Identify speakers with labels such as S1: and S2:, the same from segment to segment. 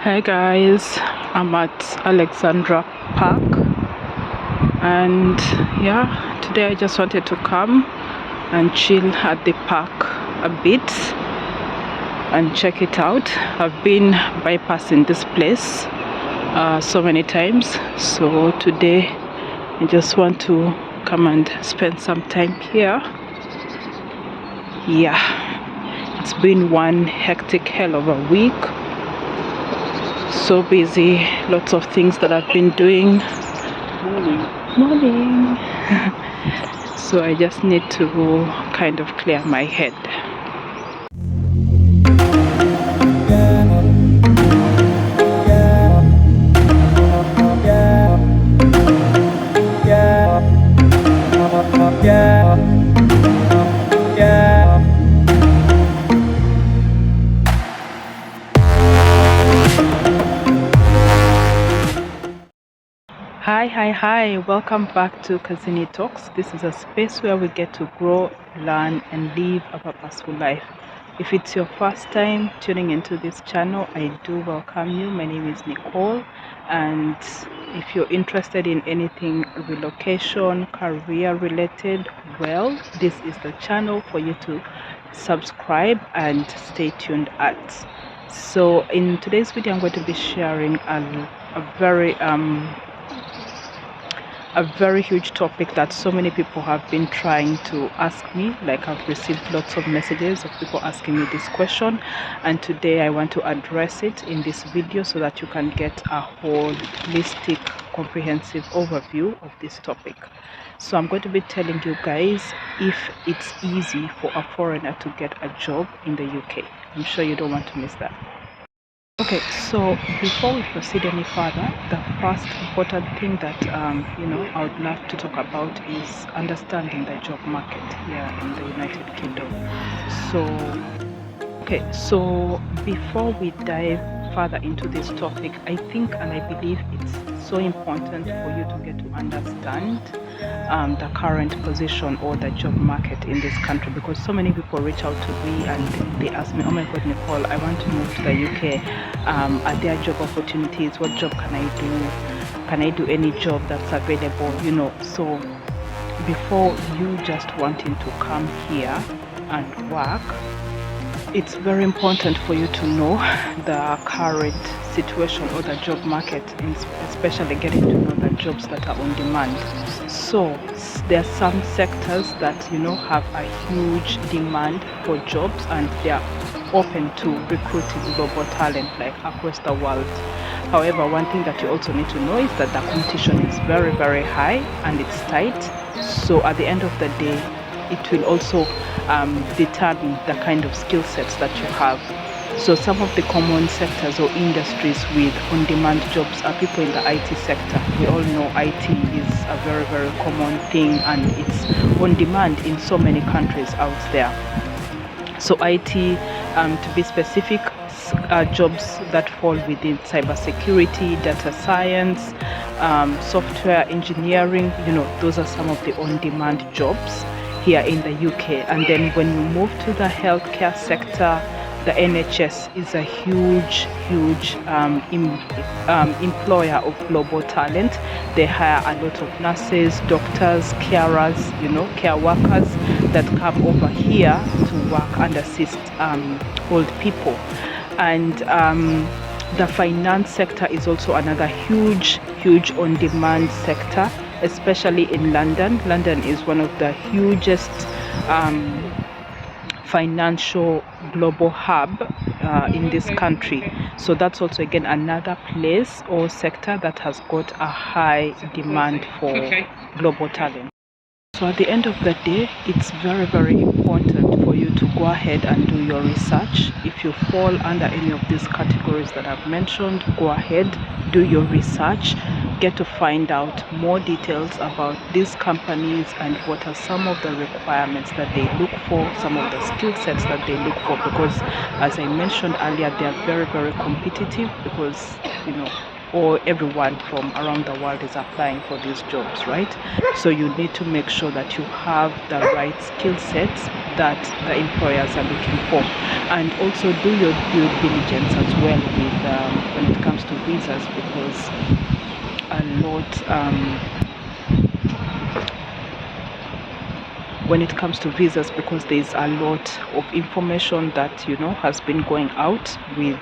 S1: Hi guys, I'm at Alexandra Park, and yeah, today I just wanted to come and chill at the park a bit and check it out. I've been bypassing this place so many times, so today I just want to come and spend some time here. Yeah, it's been one hectic hell of a week. So busy, lots of things that I've been doing. Morning. So I just need to kind of clear my head. Hi, welcome back to Kazini Talks. This is a space where we get to grow, learn, and live a purposeful life. If it's your first time tuning into this channel, I do welcome you. My name is Nicole, and if you're interested in anything relocation, career related, well, this is the channel for you to subscribe and stay tuned at. So in today's video, I'm going to be sharing a very huge topic that so many people have been trying to ask me. Like, I've received lots of messages of people asking me this question, and today I want to address it in this video so that you can get a holistic, comprehensive overview of this topic. So I'm going to be telling you guys if it's easy for a foreigner to get a job in the UK. I'm sure you don't want to miss that. Okay, so before we proceed any further, the first important thing that I would love to talk about is understanding the job market here in the United Kingdom. So before we dive further into this topic, I think and I believe it's so important for you to get to understand the current position or the job market in this country, because so many people reach out to me and they ask me, oh my god, Nicole, I want to move to the UK. Are there job opportunities? What job can I do? Can I do any job that's available? So before you just wanting to come here and work, it's very important for you to know the current situation or the job market, especially getting to know the jobs that are on demand. So there are some sectors that have a huge demand for jobs, and they are open to recruiting global talent like across the world. However, one thing that you also need to know is that the competition is very, very high and it's tight. So at the end of the day, it will also determine the kind of skill sets that you have. So some of the common sectors or industries with on-demand jobs are people in the IT sector. We all know IT is a very, very common thing, and it's on demand in so many countries out there. So IT, to be specific, jobs that fall within cybersecurity, data science, software engineering, those are some of the on-demand jobs here in the UK. And then when you move to the healthcare sector, the NHS is a huge employer of global talent. They hire a lot of nurses, doctors, carers, care workers that come over here to work and assist old people. And the finance sector is also another huge on-demand sector, especially in London. London is one of the hugest financial global hub in this country. So that's also again another place or sector that has got a high demand for global talent. So at the end of the day, it's very, very important for you to go ahead and do your research. If you fall under any of these categories that I've mentioned, go ahead, do your research, get to find out more details about these companies and what are some of the requirements that they look for, some of the skill sets that they look for, because as I mentioned earlier, they are very, very competitive, because or everyone from around the world is applying for these jobs, right? So you need to make sure that you have the right skill sets that the employers are looking for. And also do your due diligence as well with when it comes to visas, because a lot when it comes to visas, because there's a lot of information that has been going out with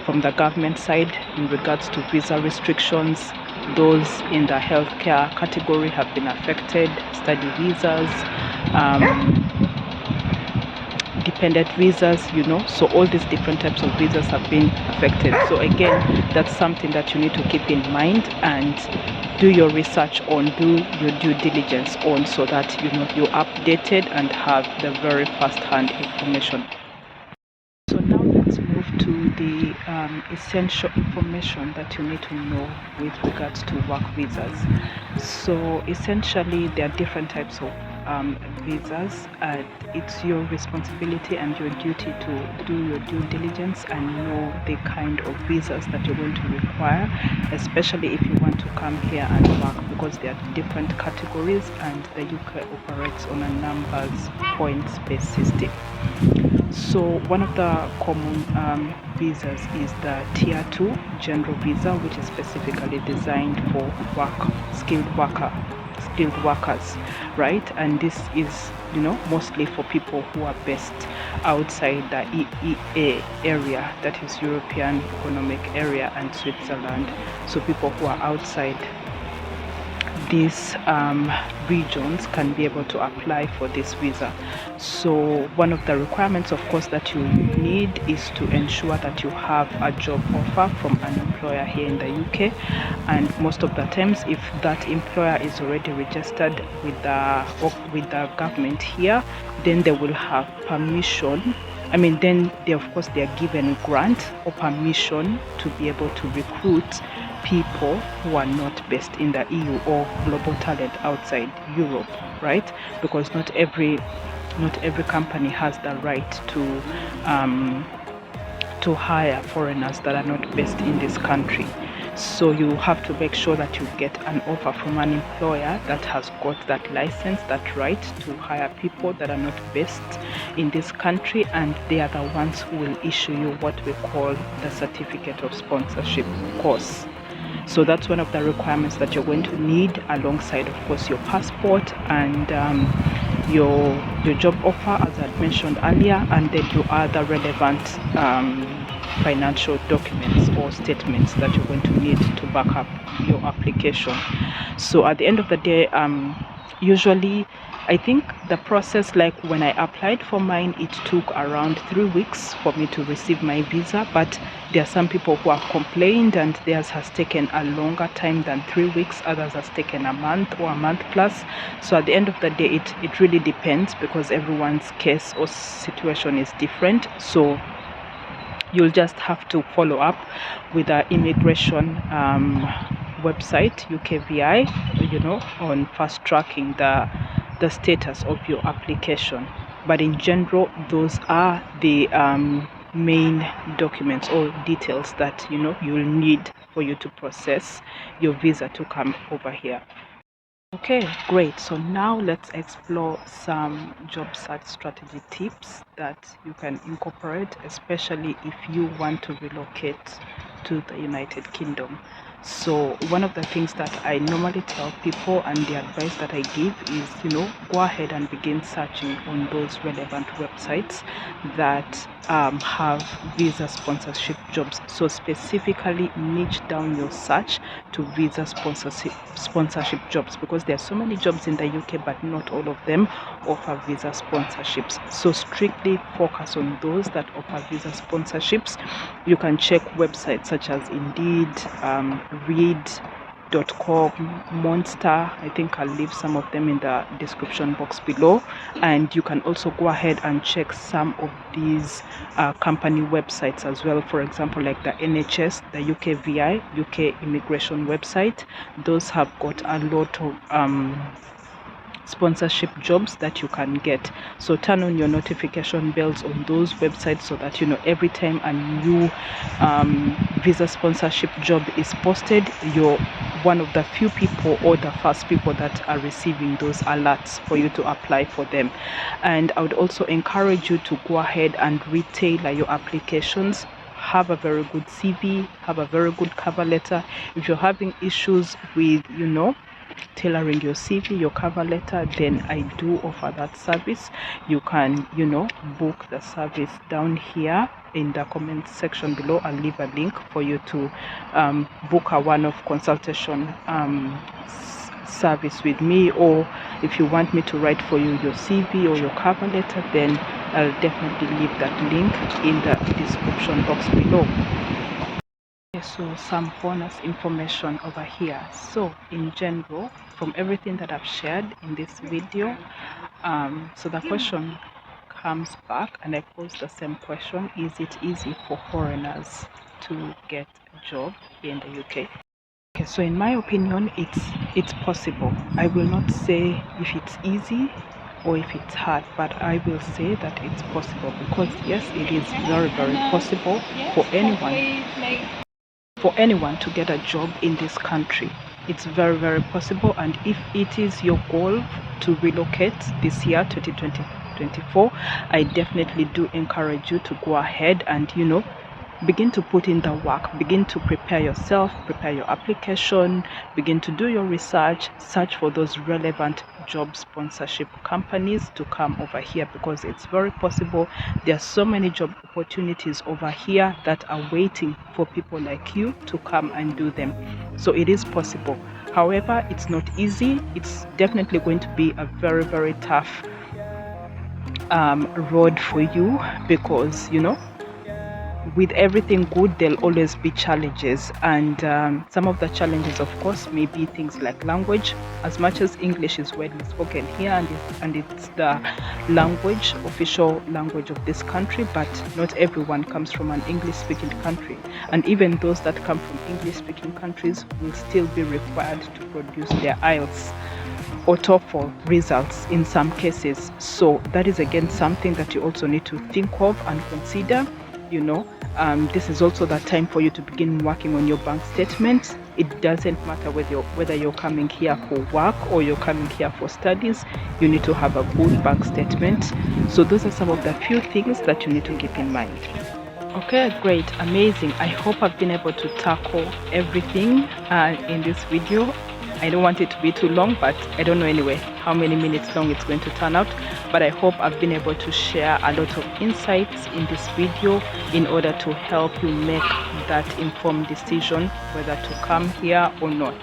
S1: from the government side in regards to visa restrictions. Those in the healthcare category have been affected, study visas, dependent visas, so all these different types of visas have been affected. So again, that's something that you need to keep in mind and do your research on, do your due diligence on, so that you're updated and have the very first-hand information. So now let's move to the essential information that you need to know with regards to work visas. So essentially, there are different types of visas, and it's your responsibility and your duty to do your due diligence and know the kind of visas that you're going to require, especially if you want to come here and work, because there are different categories and the UK operates on a numbers points-based system. So one of the common visas is the Tier 2 General Visa, which is specifically designed for skilled workers, right? And this is mostly for people who are based outside the EEA area, that is European Economic Area, and Switzerland. So people who are outside these regions can be able to apply for this visa. So one of the requirements, of course, that you need is to ensure that you have a job offer from an employer here in the UK, and most of the times, if that employer is already registered with the government here, then they will have permission. Then they are given grant or permission to be able to recruit people who are not based in the EU or global talent outside Europe, right? Because not every company has the right to hire foreigners that are not based in this country. So you have to make sure that you get an offer from an employer that has got that license, that right to hire people that are not based in this country, and they are the ones who will issue you what we call the certificate of sponsorship course. So that's one of the requirements that you're going to need, alongside, of course, your passport and your job offer, as I mentioned earlier, and then your other relevant financial documents or statements that you're going to need to back up your application. So at the end of the day, usually, I think the process, like when I applied for mine, it took around 3 weeks for me to receive my visa, but there are some people who have complained and theirs has taken a longer time than 3 weeks, others has taken a month or a month plus. So at the end of the day, it really depends, because everyone's case or situation is different. So you'll just have to follow up with the immigration website, UKVI, on fast tracking the status of your application. But in general, those are the main documents or details that you'll need for you to process your visa to come over here. Okay, great. So now let's explore some job search strategy tips that you can incorporate, especially if you want to relocate to the United Kingdom. So one of the things that I normally tell people, and the advice that I give, is go ahead and begin searching on those relevant websites that have visa sponsorship jobs. So specifically niche down your search to visa sponsorship jobs, because there are so many jobs in the UK, but not all of them offer visa sponsorships. So strictly focus on those that offer visa sponsorships. You can check websites such as Indeed, Reed.com, Monster. I think I'll leave some of them in the description box below. And you can also go ahead and check some of these company websites as well. For example, like the NHS, the UKVI, UK immigration website. Those have got a lot of sponsorship jobs that you can get. So turn on your notification bells on those websites so that every time a new visa sponsorship job is posted, you're one of the few people or the first people that are receiving those alerts for you to apply for them. And I would also encourage you to go ahead and retailor your applications. Have a very good CV, have a very good cover letter. If you're having issues with tailoring your CV, your cover letter, then I do offer that service. You can book the service down here in the comment section below. I'll leave a link for you to book a one-off consultation service with me, or if you want me to write for you your CV or your cover letter, then I'll definitely leave that link in the description box below. So some bonus information over here. So in general, from everything that I've shared in this video, so the question comes back, and I pose the same question: is it easy for foreigners to get a job in the UK? Okay, so in my opinion, it's possible. I will not say if it's easy or if it's hard, but I will say that it's possible, because yes, it is very, very possible for anyone to get a job in this country. It's very, very possible. And if it is your goal to relocate this year 2024, I definitely do encourage you to go ahead and begin to put in the work, begin to prepare yourself, prepare your application, begin to do your research, search for those relevant job sponsorship companies to come over here, because it's very possible. There are so many job opportunities over here that are waiting for people like you to come and do them. So it is possible. However, it's not easy. It's definitely going to be a very, very tough road for you, because with everything good, there'll always be challenges, and some of the challenges, of course, may be things like language. As much as English is widely spoken here, and it's the official language of this country, but not everyone comes from an English-speaking country, and even those that come from English-speaking countries will still be required to produce their IELTS or TOEFL results in some cases. So that is again something that you also need to think of and consider. This is also the time for you to begin working on your bank statements. It doesn't matter whether you're coming here for work or you're coming here for studies. You need to have a good bank statement. So those are some of the few things that you need to keep in mind. Okay, great, amazing. I hope I've been able to tackle everything in this video. I don't want it to be too long, but I don't know anyway how many minutes long it's going to turn out. But I hope I've been able to share a lot of insights in this video in order to help you make that informed decision whether to come here or not,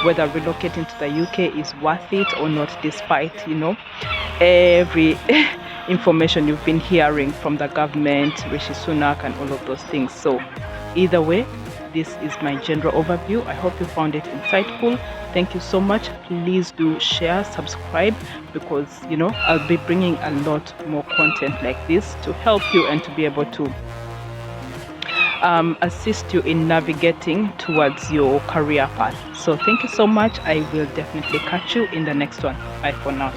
S1: whether relocating to the UK is worth it or not, despite every information you've been hearing from the government, Rishi Sunak, and all of those things. So either way, this is my general overview. I hope you found it insightful. Thank you so much. Please do share, subscribe, because I'll be bringing a lot more content like this to help you and to be able to assist you in navigating towards your career path. So thank you so much. I will definitely catch you in the next one. Bye for now.